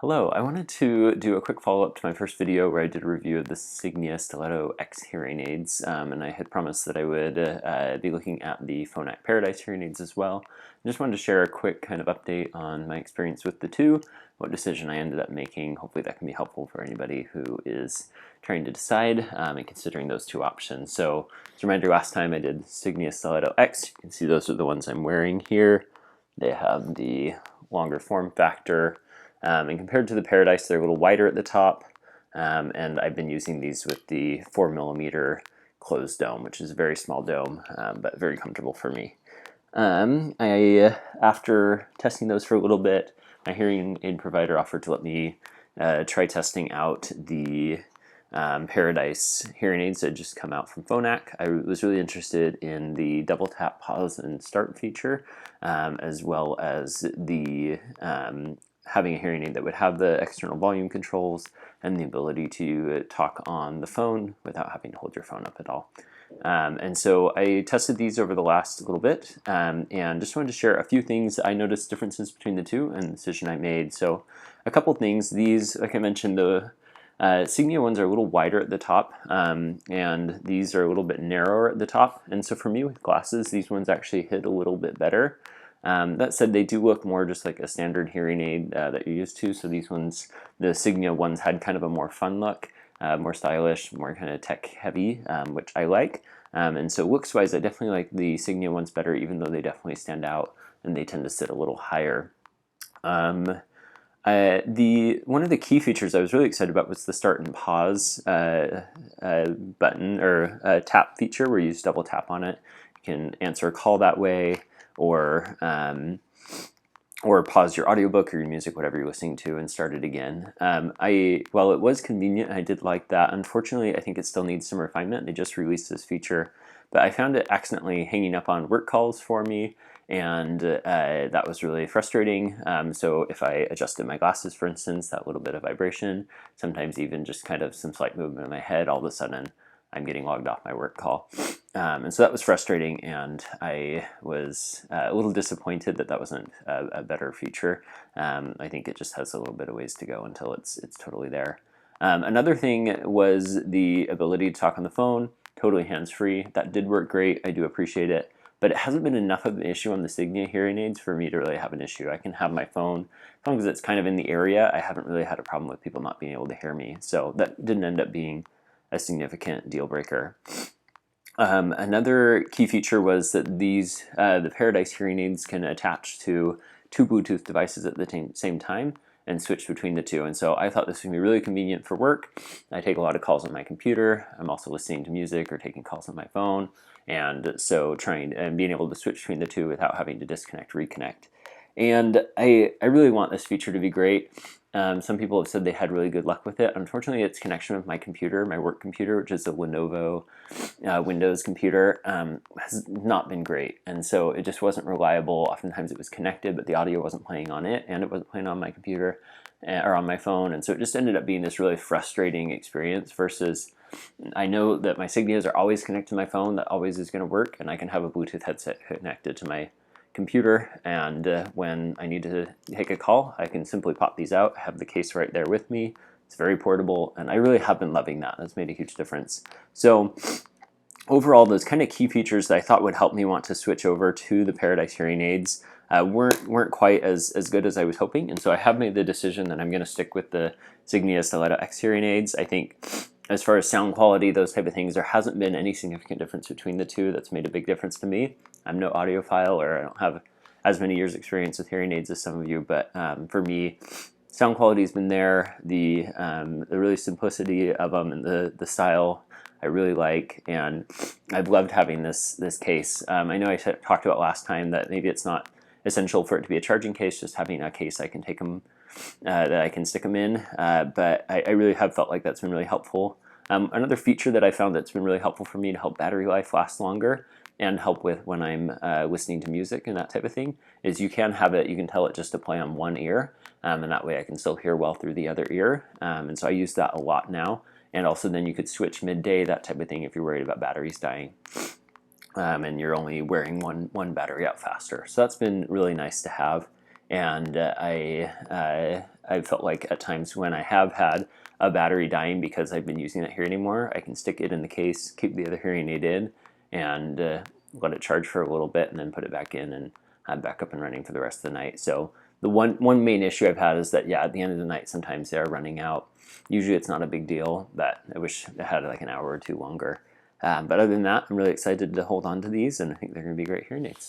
Hello, I wanted to do a quick follow-up to my first video where I did a review of the Signia Styletto X hearing aids, and I had promised that I would be looking at the Phonak Paradise hearing aids as well. I just wanted to share a quick kind of update on my experience with the two, what decision I ended up making. Hopefully that can be helpful for anybody who is trying to decide and considering those two options. So, as a reminder, last time I did Signia Styletto X. You can see those are the ones I'm wearing here. They have the longer form factor. And compared to the Paradise, they're a little wider at the top, and I've been using these with the 4mm closed dome, which is a very small dome, but very comfortable for me. After testing those for a little bit, my hearing aid provider offered to let me try testing out the Paradise hearing aids that had just come out from Phonak. I was really interested in the double tap, pause, and start feature, as well as the having a hearing aid that would have the external volume controls and the ability to talk on the phone without having to hold your phone up at all. And so I tested these over the last little bit, and just wanted to share a few things. I noticed differences between the two and the decision I made. So a couple things. These, like I mentioned, the Signia ones are a little wider at the top, and these are a little bit narrower at the top. And so for me with glasses, these ones actually hit a little bit better. That said, they do look more just like a standard hearing aid that you're used to. So these ones, the Signia ones, had kind of a more fun look, more stylish, more kind of tech heavy, which I like. And so looks wise, I definitely like the Signia ones better, even though they definitely stand out and they tend to sit a little higher. One of the key features I was really excited about was the start and pause button or tap feature, where you just double tap on it. You can answer a call that way, or pause your audiobook or your music, whatever you're listening to, and start it again. While it was convenient, I did like that. Unfortunately, I think it still needs some refinement. They just released this feature, but I found it accidentally hanging up on work calls for me, and that was really frustrating. So if I adjusted my glasses, for instance, that little bit of vibration, sometimes even just kind of some slight movement in my head, all of a sudden I'm getting logged off my work call. And so that was frustrating, and I was a little disappointed that that wasn't a better feature. I think it just has a little bit of ways to go until it's totally there. Another thing was the ability to talk on the phone, totally hands-free. That did work great. I do appreciate it. But it hasn't been enough of an issue on the Signia hearing aids for me to really have an issue. I can have my phone, as long as it's kind of in the area. I haven't really had a problem with people not being able to hear me. So that didn't end up being a significant deal breaker. Another key feature was that these the Paradise hearing aids can attach to two Bluetooth devices at the same time and switch between the two. And so I thought this would be really convenient for work. I take a lot of calls on my computer. I'm also listening to music or taking calls on my phone. And so trying and being able to switch between the two without having to disconnect, reconnect. And I really want this feature to be great. Some people have said they had really good luck with it. Unfortunately, its connection with my computer, my work computer, which is a Lenovo Windows computer, has not been great. And so it just wasn't reliable. Oftentimes it was connected, but the audio wasn't playing on it, and it wasn't playing on my computer or on my phone. And so it just ended up being this really frustrating experience versus I know that my Signias are always connected to my phone. That always is going to work, and I can have a Bluetooth headset connected to my computer, and when I need to take a call, I can simply pop these out. I have the case right there with me. It's very portable, and I really have been loving that. That's made a huge difference. So overall, those kind of key features that I thought would help me want to switch over to the Paradise hearing aids weren't quite as good as I was hoping, and so I have made the decision that I'm going to stick with the Signia Styletto X hearing aids. I think as far as sound quality, those type of things, there hasn't been any significant difference between the two that's made a big difference to me. I'm no audiophile, or I don't have as many years experience with hearing aids as some of you, but for me, sound quality has been there. The really simplicity of them and the style I really like, and I've loved having this case. I know I talked about last time that maybe it's not essential for it to be a charging case, just having a case I can take them that I can stick them in, but I really have felt like that's been really helpful. Another feature that I found that's been really helpful for me to help battery life last longer and help with when I'm listening to music and that type of thing is you can tell it just to play on one ear, and that way I can still hear well through the other ear, and so I use that a lot now. And also then you could switch midday, that type of thing, if you're worried about batteries dying. And you're only wearing one battery out faster. So that's been really nice to have. and I felt like at times when I have had a battery dying because I've been using that hearing aid more, I can stick it in the case, keep the other hearing aid in, and let it charge for a little bit, and then put it back in, and I'm back up and running for the rest of the night. So the one main issue I've had is that, yeah, at the end of the night sometimes they are running out. Usually it's not a big deal, but I wish I had like an hour or two longer. But other than that, I'm really excited to hold on to these, and I think they're going to be great hearing aids.